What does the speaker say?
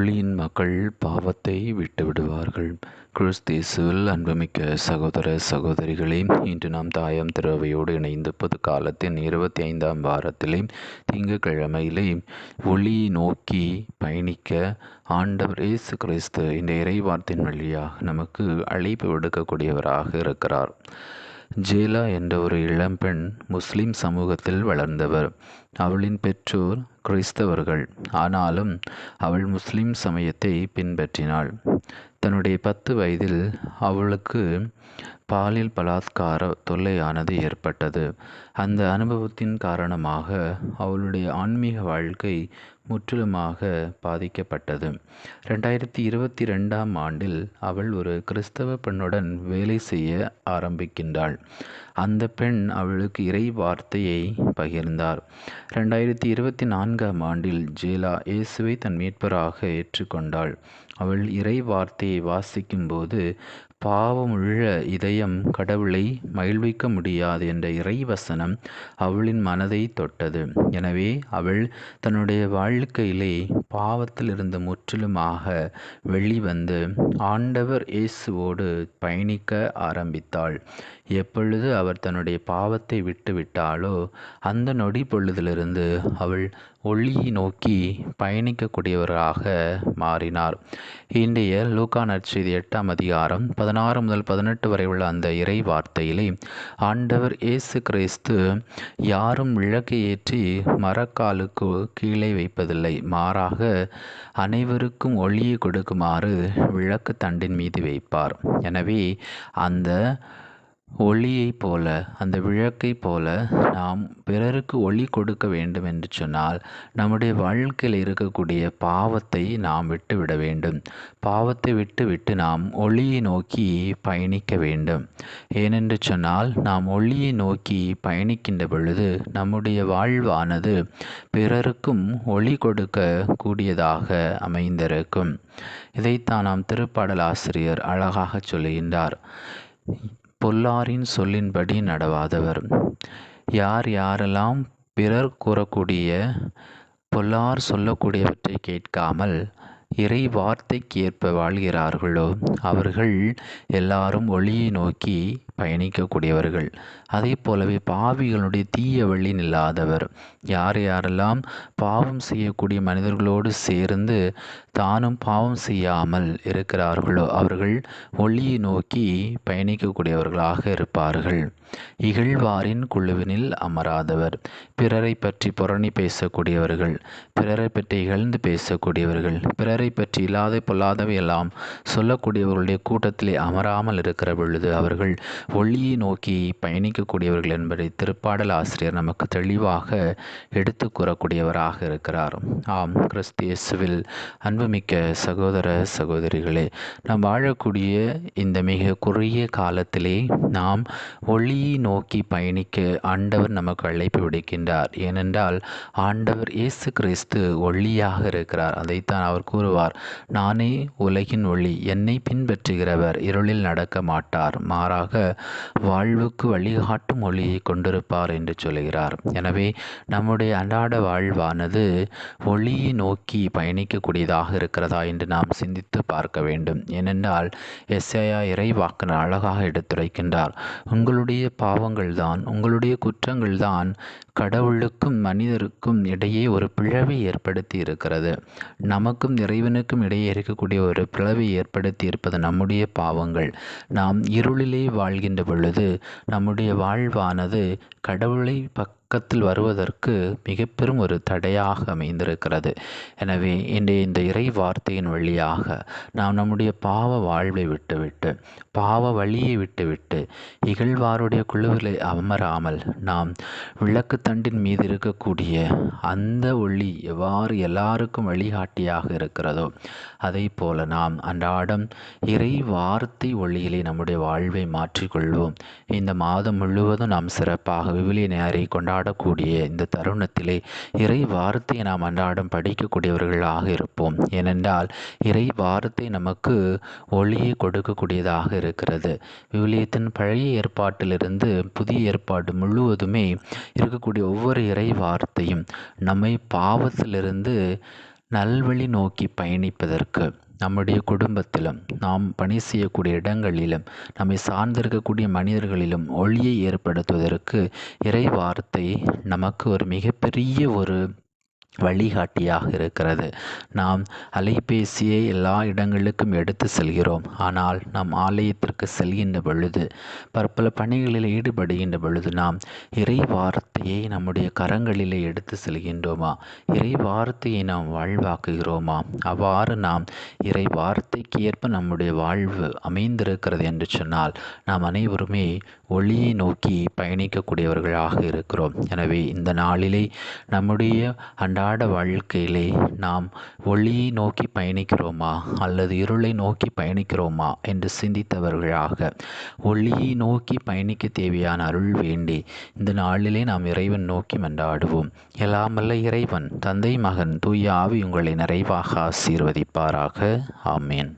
ஒளியின் மக்கள் பாவத்தை விட்டுவிடுவார்கள். கிறிஸ்து-இயேசுவில் அன்புமிக்க சகோதர சகோதரிகளே, இன்று நாம் தாயாம் திருவையோடு இணைந்து பொது காலத்தின் 25ஆம் வாரத்திலே திங்கட்கிழமையிலே ஒளியை நோக்கி பயணிக்க ஆண்டவர் இயேசு கிறிஸ்து இந்த இறைவார்த்தையின் வழியாக நமக்கு அழைப்பு விடுக்கக்கூடியவராக இருக்கிறார். ஜேலா என்ற ஒரு இளம்பெண் முஸ்லிம் சமூகத்தில் வளர்ந்தவர். அவளின் பெற்றோர் கிறிஸ்தவர்கள். ஆனாலும் அவள் முஸ்லிம் சமயத்தை பின்பற்றினாள். தன்னுடைய 10 வயதில் அவளுக்கு பாலியல் பலாத்கார தொல்லையானது ஏற்பட்டது. அந்த அனுபவத்தின் காரணமாக அவளுடைய ஆன்மீக வாழ்க்கை முற்றிலுமாக பாதிக்கப்பட்டது. 2022ஆம் ஆண்டில் அவள் ஒரு கிறிஸ்தவ பெண்ணுடன் வேலை செய்ய ஆரம்பிக்கின்றாள். அந்த பெண் அவளுக்கு இறை வார்த்தையை பகிர்ந்தார். 2024ஆம் ஆண்டில் ஜேலா இயேசுவை தன் மீட்பராக ஏற்றுக்கொண்டாள். அவள் இறை வார்த்தையை வாசிக்கும்போது பாவமுள்ள இதயம் கடவுளை மகிழ்விக்க முடியாது என்ற இறைவசனம் அவளின் மனதை தொட்டது. எனவே அவள் தன்னுடைய வாழ்க்கையிலே பாவத்தில் இருந்து முற்றிலுமாக வெளிவந்து ஆண்டவர் இயேசுவோடு பயணிக்க ஆரம்பித்தாள். எப்பொழுது அவர் தன்னுடைய பாவத்தை விட்டுவிட்டாளோ அந்த நொடி பொழுதிலிருந்து அவள் ஒளியை நோக்கி பயணிக்கக்கூடியவராக மாறினார். இன்றைய லூக்கா நற்செய்தி 8ஆம் அதிகாரம் 16 முதல் 18 வரை உள்ள அந்த இறை வார்த்தையிலே ஆண்டவர் இயேசு கிறிஸ்து யாரும் விளக்கை ஏற்றி மரக்காலுக்கு கீழே வைப்பதில்லை, மாறாக அனைவருக்கும் ஒளியை கொடுக்குமாறு விளக்கு தண்டின் மீது வைப்பார். எனவே அந்த ஒளியை போல, அந்த விளக்கை போல நாம் பிறருக்கு ஒளி கொடுக்க வேண்டும் என்று சொன்னால் நம்முடைய வாழ்க்கையில் இருக்கக்கூடிய பாவத்தை நாம் விட்டுவிட வேண்டும். பாவத்தை விட்டுவிட்டு நாம் ஒளியை நோக்கி பயணிக்க வேண்டும். ஏனென்று சொன்னால் நாம் ஒளியை நோக்கி பயணிக்கின்ற பொழுது நம்முடைய வாழ்வானது பிறருக்கும் ஒளி கொடுக்க கூடியதாக அமைந்திருக்கும். இதைத்தான் நாம் திருப்பாடல் ஆசிரியர் அழகாக சொல்லுகின்றார். பொல்லாரின் சொல்லின்படி நடவாதவர். யாரெல்லாம் பிறர் கூறக்கூடிய பொல்லார் சொல்லக்கூடியவற்றை கேட்காமல் இறை வார்த்தைக்கு ஏற்ப வாழ்கிறார்களோ அவர்கள் எல்லாரும் ஒளியை நோக்கி பயணிக்கக்கூடியவர்கள். அதே போலவே பாவிகளுடைய தீய வழி நில்லாதவர். யாரெல்லாம் பாவம் செய்யக்கூடிய மனிதர்களோடு சேர்ந்து தானும் பாவம் செய்யாமல் இருக்கிறார்களோ அவர்கள் ஒளியை நோக்கி பயணிக்கக்கூடியவர்களாக இருப்பார்கள். இகழ்வாரின் குழுவினில் அமராதவர். பிறரை பற்றி புரணி பேசக்கூடியவர்கள், பிறரை பற்றி இகழ்ந்து பேசக்கூடியவர்கள், பிறரை பற்றி இல்லாத பொல்லாதவை எல்லாம் சொல்லக்கூடியவர்களுடைய கூட்டத்திலே அமராமல் இருக்கிற பொழுது அவர்கள் ஒளியை நோக்கி பயணிக்கக்கூடியவர்கள் என்பதை திருப்பாடல் ஆசிரியர் நமக்கு தெளிவாக எடுத்து கூறக்கூடியவராக இருக்கிறார். ஆம், கிறிஸ்து இயேசுவில் அன்புமிக்க சகோதர சகோதரிகளே, நாம் வாழக்கூடிய இந்த மிக குறுகிய காலத்திலே நாம் ஒளியை நோக்கி பயணிக்க ஆண்டவர் நமக்கு அழைப்பு விடுக்கின்றார். ஏனென்றால் ஆண்டவர் இயேசு கிறிஸ்து ஒளியாக இருக்கிறார். அதைத்தான் அவர் கூறுவார், நானே உலகின் ஒளி, என்னை பின்பற்றுகிறவர் இருளில் நடக்க மாட்டார், மாறாக வாழ்வுக்கு வழிகாட்டும் ஒளியை கொண்டிருப்பார் என்று சொல்கிறார். எனவே நம்முடைய அன்றாட வாழ்வானது ஒளியை நோக்கி பயணிக்கக்கூடியதாக இருக்கிறதா என்று நாம் சிந்தித்து பார்க்க வேண்டும். ஏனென்றால் எசேயா இறைவாக்கினர் அழகாக எடுத்துரைக்கின்றார், உங்களுடைய பாவங்கள் தான், உங்களுடைய குற்றங்கள் தான் கடவுளுக்கும் மனிதருக்கும் இடையே ஒரு பிளவை ஏற்படுத்தி இருக்கிறது. நமக்கும் இறைவனுக்கும் இடையே இருக்கக்கூடிய ஒரு பிளவை ஏற்படுத்தி இருப்பது நம்முடைய பாவங்கள். நாம் இருளிலே வாழ்கின்ற பொழுது நம்முடைய வாழ்வானது கடவுளை பக்கத்தில் வருவதற்கு மிக பெரும் ஒரு தடையாக அமைந்திருக்கிறது. எனவே இன்றைய இந்த இறை வார்த்தையின் வழியாக நாம் நம்முடைய பாவ வாழ்வை விட்டுவிட்டு, பாவ வழியை விட்டுவிட்டு, இகழ்வாருடைய குழுவிலே அமராமல் நாம் விளக்கு தண்டின் மீது இருக்கக்கூடிய அந்த ஒளி எவ்வாறு எல்லாருக்கும் வழிகாட்டியாக இருக்கிறதோ அதை போல நாம் அன்றாடம் இறை வார்த்தை ஒளியிலே நம்முடைய வாழ்வை மாற்றிக்கொள்வோம். இந்த மாதம் முழுவதும் நாம் சிறப்பாக விவிலிய நேரை கொண்டாடக்கூடிய இந்த தருணத்திலே இறை வார்த்தையை நாம் அன்றாடம் படிக்கக்கூடியவர்களாக இருப்போம். ஏனென்றால் இறை வார்த்தை நமக்கு ஒளியை கொடுக்கக்கூடியதாக இருக்கிறது. விவிலியத்தின் பழைய ஏற்பாட்டிலிருந்து புதிய ஏற்பாடு முழுவதுமே இருக்கக்கூடிய ஒவ்வொரு இறை வார்த்தையும் நம்மை பாவத்திலிருந்து நல்வழி நோக்கி பயணிப்பதற்கு நம்முடைய குடும்பத்திலும் நாம் பணி செய்யக்கூடிய இடங்களிலும் நம்மை சார்ந்திருக்கக்கூடிய மனிதர்களிலும் ஒளியை ஏற்படுத்துவதற்கு இறை வார்த்தை நமக்கு ஒரு மிகப்பெரிய ஒரு வழிகாட்டியாக இருக்கிறது. நாம் அலைபேசியை எல்லா இடங்களுக்கும் எடுத்து செல்கிறோம். ஆனால் நாம் ஆலயத்திற்கு செல்கின்ற பொழுது, பற்பல பணிகளில் ஈடுபடுகின்ற பொழுது நாம் இறை வார்த்தையை நம்முடைய கரங்களிலே எடுத்து செல்கின்றோமா? இறை வார்த்தையை நாம் வாழ்வாக்குகிறோமா? அவ்வாறு நாம் இறை வார்த்தைக்கு ஏற்ப நம்முடைய வாழ்வு அமைந்திருக்கிறது என்று சொன்னால் நாம் அனைவருமே ஒளியை நோக்கி பயணிக்கக்கூடியவர்களாக இருக்கிறோம். எனவே இந்த நாளிலே நம்முடைய அன்றாட வாழ்க்கையிலே நாம் ஒளியை நோக்கி பயணிக்கிறோமா அல்லது இருளை நோக்கி பயணிக்கிறோமா என்று சிந்தித்தவர்களாக ஒளியை நோக்கி பயணிக்க தேவையான அருள் வேண்டி இந்த நாளிலே நாம் இறைவன் நோக்கி மன்றாடுவோம். எல்லாமல்ல இறைவன் தந்தை, மகன், தூய ஆவி உங்களை நிறைவாக ஆசீர்வதிப்பாராக. ஆமேன்.